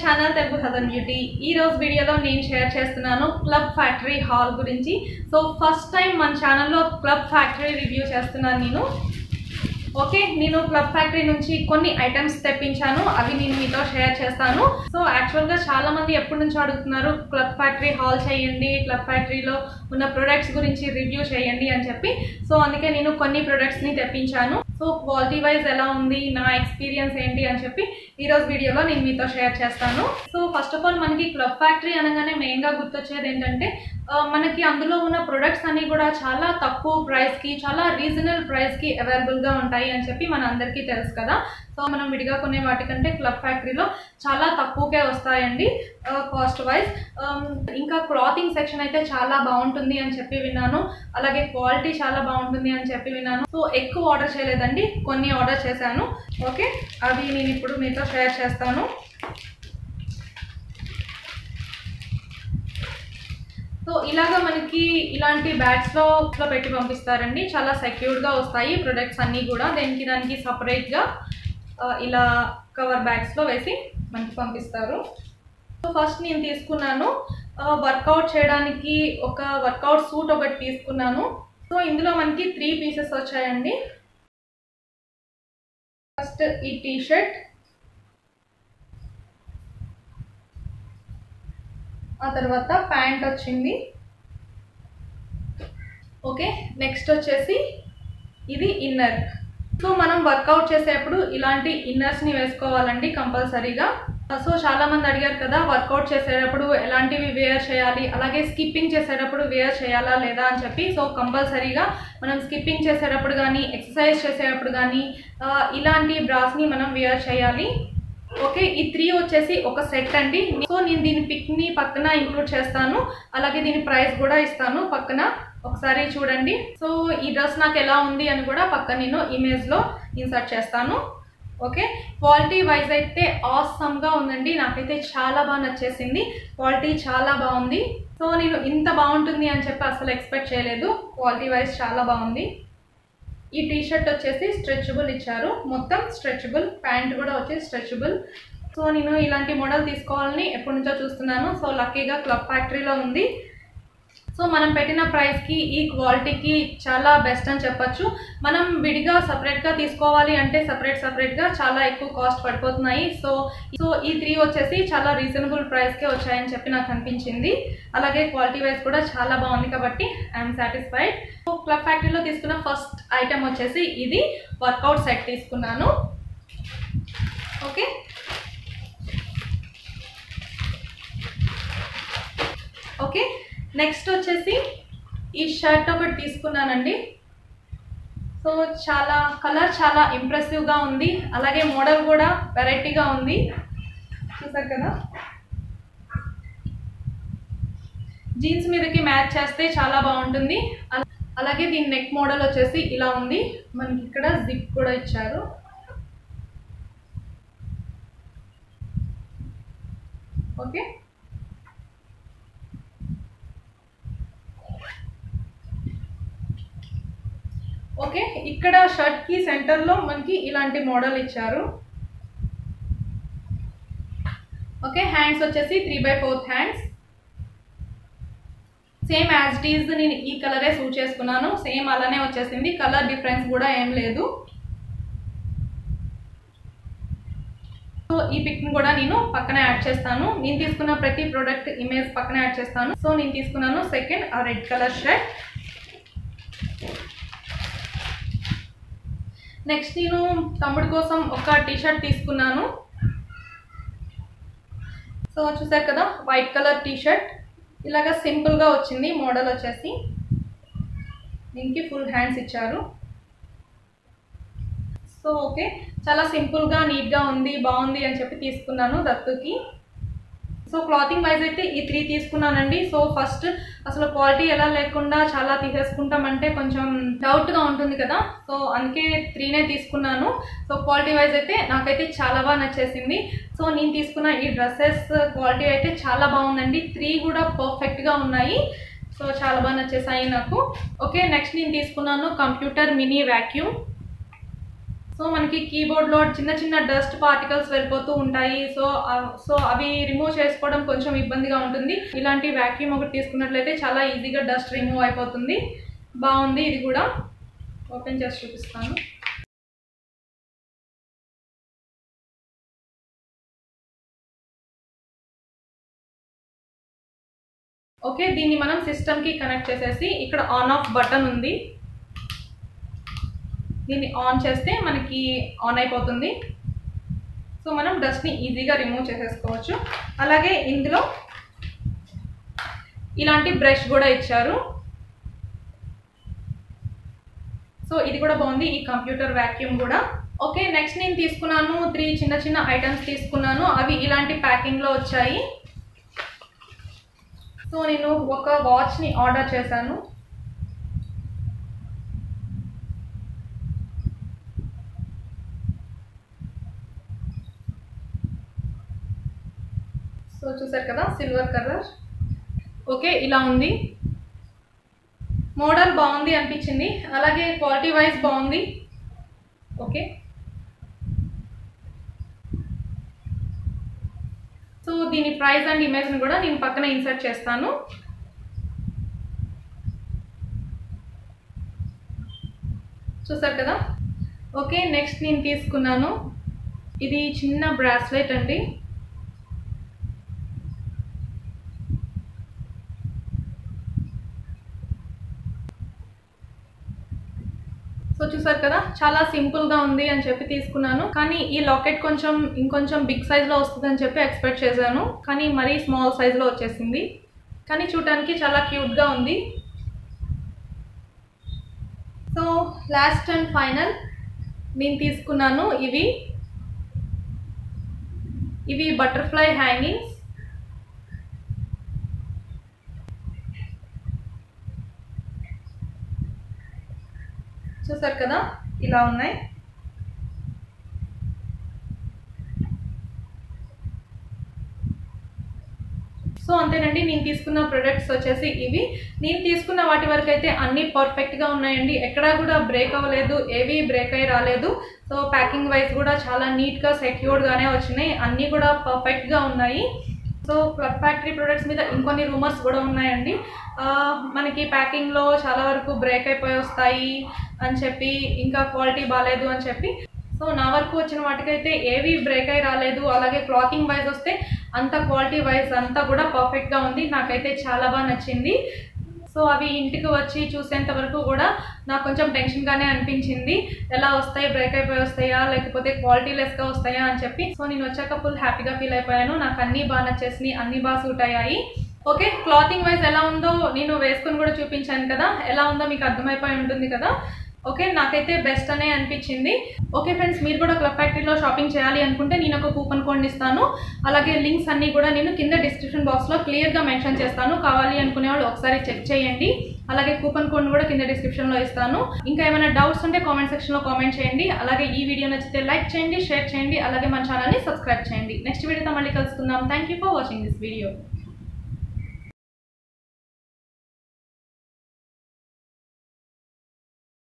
Channel Telugu హదన్ beauty. ఈ రోజు వీడియోలో నేను షేర్ చేస్తున్నాను క్లబ్ ఫ్యాక్టరీ హాల్ గురించి. సో ఫస్ట్ టైం మన ఛానల్లో క్లబ్ ఫ్యాక్టరీ రివ్యూ చేస్తున్నాను నేను క్లబ్ ఫ్యాక్టరీ నుంచి కొన్ని ఐటమ్స్ తెప్పించాను, అవి నేను మీతో షేర్ చేస్తాను. సో యాక్చువల్గా చాలా మంది ఎప్పటి నుంచో అడుగుతున్నారు క్లబ్ ఫ్యాక్టరీ హాల్ చేయండి, క్లబ్ ఫ్యాక్టరీలో ఉన్న ప్రొడక్ట్స్ గురించి రివ్యూ చేయండి అని చెప్పి. సో అందుకే నేను కొన్ని ప్రొడక్ట్స్ని తెప్పించాను. సో క్వాలిటీ వైజ్ ఎలా ఉంది, నా ఎక్స్పీరియన్స్ ఏంటి అని చెప్పి ఈరోజు వీడియోలో నేను మీతో షేర్ చేస్తాను. సో ఫస్ట్ ఆఫ్ ఆల్ మనకి క్లబ్ ఫ్యాక్టరీ అనగానే మెయిన్గా గుర్తొచ్చేది ఏంటంటే మనకి అందులో ఉన్న ప్రొడక్ట్స్ అన్నీ కూడా చాలా తక్కువ ప్రైస్కి, చాలా రీజనబుల్ ప్రైస్కి అవైలబుల్గా ఉంటాయి అని చెప్పి మన అందరికీ తెలుసు కదా. సో మనం విడిగా కొనే వాటికంటే క్లబ్ ఫ్యాక్టరీలో చాలా తక్కువకే వస్తాయండి కాస్ట్ వైజ్. ఇంకా క్లాతింగ్ సెక్షన్ అయితే చాలా బాగుంటుంది అని చెప్పి విన్నాను, అలాగే క్వాలిటీ చాలా బాగుంటుంది అని చెప్పి విన్నాను. సో ఎక్కువ ఆర్డర్ చేయలేదండి, కొన్ని ఆర్డర్ చేశాను. ఓకే, అవి నేను ఇప్పుడు మీతో షేర్ చేస్తాను. సో ఇలాగా మనకి ఇలాంటి బ్యాగ్స్లో పెట్టి పంపిస్తారండి, చాలా సెక్యూర్గా వస్తాయి ప్రొడక్ట్స్ అన్నీ కూడా. దానికి సపరేట్గా ఇలా కవర్ బ్యాగ్స్లో వేసి మనకి పంపిస్తారు. సో ఫస్ట్ నేను తీసుకున్నాను వర్కౌట్ చేయడానికి ఒక వర్కౌట్ సూట్ ఒకటి తీసుకున్నాను. సో ఇందులో మనకి 3 పీసెస్ వచ్చాయండి. ఫస్ట్ ఈ టీషర్ట్, ఆ తర్వాత ప్యాంట్ వచ్చింది. ఓకే, నెక్స్ట్ వచ్చేసి ఇది ఇన్నర్. సో మనం వర్కౌట్ చేసేటప్పుడు ఇలాంటి ఇన్నర్స్ని వేసుకోవాలండి కంపల్సరీగా. సో చాలా మంది అడిగారు కదా వర్కౌట్ చేసేటప్పుడు ఎలాంటివి వేర్ చేయాలి, అలాగే స్కిప్పింగ్ చేసేటప్పుడు వేర్ చేయాలా లేదా అని చెప్పి. సో కంపల్సరీగా మనం స్కిప్పింగ్ చేసేటప్పుడు కానీ, ఎక్సర్సైజ్ చేసేటప్పుడు కానీ ఇలాంటి బ్రాస్ని మనం వేర్ చేయాలి. ఓకే, ఈ 3 వచ్చేసి ఒక సెట్ అండి. సో నేను దీని పిక్ని పక్కన ఇంక్లూడ్ చేస్తాను, అలాగే దీని ప్రైస్ కూడా ఇస్తాను పక్కన, ఒకసారి చూడండి. సో ఈ డ్రెస్ నాకు ఎలా ఉంది అని కూడా పక్కన నేను ఇమేజ్లో ఇన్సర్ట్ చేస్తాను. ఓకే, క్వాలిటీ వైజ్ అయితే ఆసమ్గా ఉందండి, నాకైతే చాలా బాగా నచ్చేసింది. క్వాలిటీ చాలా బాగుంది. సో నేను ఇంత బాగుంటుంది అని చెప్పి అసలు ఎక్స్పెక్ట్ చేయలేదు, క్వాలిటీ వైజ్ చాలా బాగుంది. ఈ టీషర్ట్ వచ్చేసి స్ట్రెచబుల్ ఇచ్చారు, మొత్తం స్ట్రెచబుల్. ప్యాంట్ కూడా వచ్చేసి స్ట్రెచబుల్. సో నేను ఇలాంటి మోడల్ తీసుకోవాలని ఎప్పటి నుంచో చూస్తున్నాను. సో లక్కీగా క్లబ్ ఫ్యాక్టరీలో ఉంది. సో మనం పెట్టిన ప్రైస్కి ఈ క్వాలిటీకి చాలా బెస్ట్ అని చెప్పచ్చు. మనం విడిగా సపరేట్గా తీసుకోవాలి అంటే సపరేట్గా చాలా ఎక్కువ కాస్ట్ పడిపోతున్నాయి. సో ఈ 3 వచ్చేసి చాలా రీజనబుల్ ప్రైస్కే వచ్చాయని చెప్పి నాకు అనిపించింది. అలాగే క్వాలిటీ వైజ్ కూడా చాలా బాగుంది కాబట్టి ఐఎమ్ సాటిస్ఫైడ్. సో క్లబ్ ఫ్యాక్టరీలో తీసుకున్న ఫస్ట్ ఐటమ్ వచ్చేసి ఇది వర్కౌట్ సెట్ తీసుకున్నాను. ఓకే, ఓకే నెక్స్ట్ వచ్చేసి ఈ షర్ట్ ఒకటి తీసుకున్నానండి. సో కలర్ చాలా ఇంప్రెసివ్గా ఉంది, అలాగే మోడల్ కూడా వెరైటీగా ఉంది, చూసారు కదా. జీన్స్ మీదకి మ్యాచ్ చేస్తే చాలా బాగుంటుంది. అలాగే దీని నెక్ మోడల్ వచ్చేసి ఇలా ఉంది, మనకి ఇక్కడ జిప్ కూడా ఇచ్చారు. ఓకే, ఓకే ఇక్కడ షర్ట్కి సెంటర్లో మనకి ఇలాంటి మోడల్ ఇచ్చారు. ఓకే, హ్యాండ్స్ వచ్చేసి 3/4 hands. Same as it is నేను ఈ కలరే సూట్ చేసుకున్నాను, సేమ్ అలానే వచ్చేసింది, కలర్ డిఫరెన్స్ కూడా ఏం లేదు. సో ఈ పిక్ని కూడా నేను పక్కన యాడ్ చేస్తాను, నేను తీసుకున్న ప్రతి ప్రోడక్ట్ ఇమేజ్ పక్కన యాడ్ చేస్తాను. సో నేను తీసుకున్నాను సెకండ్ ఆ రెడ్ కలర్ షర్ట్. నెక్స్ట్ నేను తమ్ముడు కోసం ఒక టీషర్ట్ తీసుకున్నాను. సో చూసారు కదా, వైట్ కలర్ టీషర్ట్, ఇలాగా సింపుల్గా వచ్చింది మోడల్ వచ్చేసి. దీనికి ఫుల్ హ్యాండ్స్ ఇచ్చారు. సో ఓకే, చాలా సింపుల్గా నీట్గా ఉంది, బాగుంది అని చెప్పి తీసుకున్నాను దత్తుకి. సో క్లాతింగ్ వైజ్ అయితే ఈ 3 తీసుకున్నానండి. సో ఫస్ట్ అసలు క్వాలిటీ ఎలా లేకుండా చాలా తీసేసుకుంటామంటే కొంచెం డౌట్గా ఉంటుంది కదా. సో అందుకే 3నే తీసుకున్నాను. సో క్వాలిటీ వైజ్ అయితే నాకైతే చాలా బాగా నచ్చేసింది. సో నేను తీసుకున్న ఈ డ్రెస్సెస్ క్వాలిటీ అయితే చాలా బాగుందండి, 3 కూడా పర్ఫెక్ట్గా ఉన్నాయి. సో చాలా బాగా నచ్చేసాయి నాకు. ఓకే, నెక్స్ట్ నేను తీసుకున్నాను కంప్యూటర్ మినీ వ్యాక్యూమ్. సో మనకి కీబోర్డ్లో చిన్న చిన్న డస్ట్ పార్టికల్స్ వెళ్ళిపోతూ ఉంటాయి. సో అవి రిమూవ్ చేసుకోవడం కొంచెం ఇబ్బందిగా ఉంటుంది. ఇలాంటి వ్యాక్యూమ్ ఒకటి తీసుకున్నట్లయితే చాలా ఈజీగా డస్ట్ రిమూవ్ అయిపోతుంది. బాగుంది. ఇది కూడా ఓపెన్ చేసి చూపిస్తాను. ఓకే, దీన్ని మనం సిస్టమ్కి కనెక్ట్ చేసేసి ఇక్కడ ఆన్ ఆఫ్ బటన్ ఉంది, దీన్ని ఆన్ చేస్తే మనకి ఆన్ అయిపోతుంది. సో మనం డస్ట్ని ఈజీగా రిమూవ్ చేసేసుకోవచ్చు. అలాగే ఇందులో ఇలాంటి బ్రష్ కూడా ఇచ్చారు. సో ఇది కూడా బాగుంది, ఈ కంప్యూటర్ వ్యాక్యూమ్ కూడా. ఓకే, నెక్స్ట్ నేను తీసుకున్నాను 3 చిన్న చిన్న ఐటమ్స్ తీసుకున్నాను. అవి ఇలాంటి ప్యాకింగ్లో వచ్చాయి. సో నేను ఒక వాచ్ని ఆర్డర్ చేశాను. సో చూసారు కదా, సిల్వర్ కలర్. ఓకే, ఇలా ఉంది. మోడల్ బాగుంది అనిపించింది, అలాగే క్వాలిటీ వైజ్ బాగుంది. ఓకే, సో దీని ప్రైస్ అండ్ ఇమేజ్ని కూడా నేను పక్కన ఇన్సర్ట్ చేస్తాను. చూసారు కదా. ఓకే, నెక్స్ట్ నేను తీసుకున్నాను ఇది చిన్న బ్రాస్లెట్ అండి. సో చూసారు కదా, చాలా సింపుల్గా ఉంది అని చెప్పి తీసుకున్నాను. కానీ ఈ లాకెట్ ఇంకొంచెం బిగ్ సైజ్లో వస్తుంది అని చెప్పి ఎక్స్పెక్ట్ చేశాను, కానీ మరీ స్మాల్ సైజ్లో వచ్చేసింది. కానీ చూడటానికి చాలా క్యూట్గా ఉంది. సో లాస్ట్ అండ్ ఫైనల్ నేను తీసుకున్నాను ఇవి బటర్ఫ్లై హ్యాంగింగ్స్. చూసారు కదా, ఇలా ఉన్నాయి. సో అంతేనండి, నేను తీసుకున్న ప్రొడక్ట్స్ వచ్చేసి ఇవి. నేను తీసుకున్న వాటి వరకు అయితే అన్నీ పర్ఫెక్ట్గా ఉన్నాయండి, ఎక్కడా కూడా బ్రేక్ అవ్వలేదు, ఏవి బ్రేక్ అయ్యి రాలేదు. సో ప్యాకింగ్ వైజ్ కూడా చాలా నీట్గా సెక్యూర్డ్గానే వచ్చినాయి, అన్నీ కూడా పర్ఫెక్ట్గా ఉన్నాయి. సో క్లబ్ ఫ్యాక్టరీ ప్రొడక్ట్స్ మీద ఇంకొన్ని రూమర్స్ కూడా ఉన్నాయండి. మనకి ప్యాకింగ్లో చాలా వరకు బ్రేక్ అయిపోయి వస్తాయి అని చెప్పి, ఇంకా క్వాలిటీ బాగాలేదు అని చెప్పి. సో నా వరకు వచ్చిన వాటికైతే ఏవి బ్రేక్ అయి రాలేదు. అలాగే క్లాతింగ్ వైజ్ వస్తే అంత క్వాలిటీ వైజ్ అంతా కూడా పర్ఫెక్ట్గా ఉంది, నాకైతే చాలా బాగా నచ్చింది. సో అవి ఇంటికి వచ్చి చూసేంత వరకు కూడా నాకు కొంచెం టెన్షన్గానే అనిపించింది, ఎలా వస్తాయి, బ్రేక్ అయిపోయి వస్తాయా లేకపోతే క్వాలిటీ లెస్గా వస్తాయా అని చెప్పి. సో నేను వచ్చాక ఫుల్ హ్యాపీగా ఫీల్ అయిపోయాను, నాకు అన్నీ బాగా నచ్చేసినాయి, అన్నీ బాగా సూట్ అయ్యాయి. ఓకే, క్లాతింగ్ వైజ్ ఎలా ఉందో నేను వేసుకొని కూడా చూపించాను కదా, ఎలా ఉందో మీకు అర్థమైపోయి ఉంటుంది కదా. ఓకే, నాకైతే బెస్ట్ అనే అనిపించింది. ఓకే ఫ్రెండ్స్, మీరు కూడా క్లబ్ ఫ్యాక్టరీలో షాపింగ్ చేయాలి అనుకుంటే నేను ఒక కూపన్ కోడ్ ఇస్తాను. అలాగే లింక్స్ అన్నీ కూడా నేను కింద డిస్క్రిప్షన్ బాక్స్లో క్లియర్గా మెన్షన్ చేస్తాను, కావాలి అనుకునే వాళ్ళు ఒకసారి చెక్ చేయండి. అలాగే కూపన్ కోడ్ కూడా కింద డిస్క్రిప్షన్లో ఇస్తాను. ఇంకా ఏమైనా డౌట్స్ ఉంటే కామెంట్ సెక్షన్లో కామెంట్ చేయండి. అలాగే ఈ వీడియో నచ్చితే లైక్ చేయండి, షేర్ చేయండి, అలాగే మన ఛానల్ని సబ్స్క్రైబ్ చేయండి. నెక్స్ట్ వీడియోతో మళ్ళీ కలుసుకుందాం. Thank you for watching this video.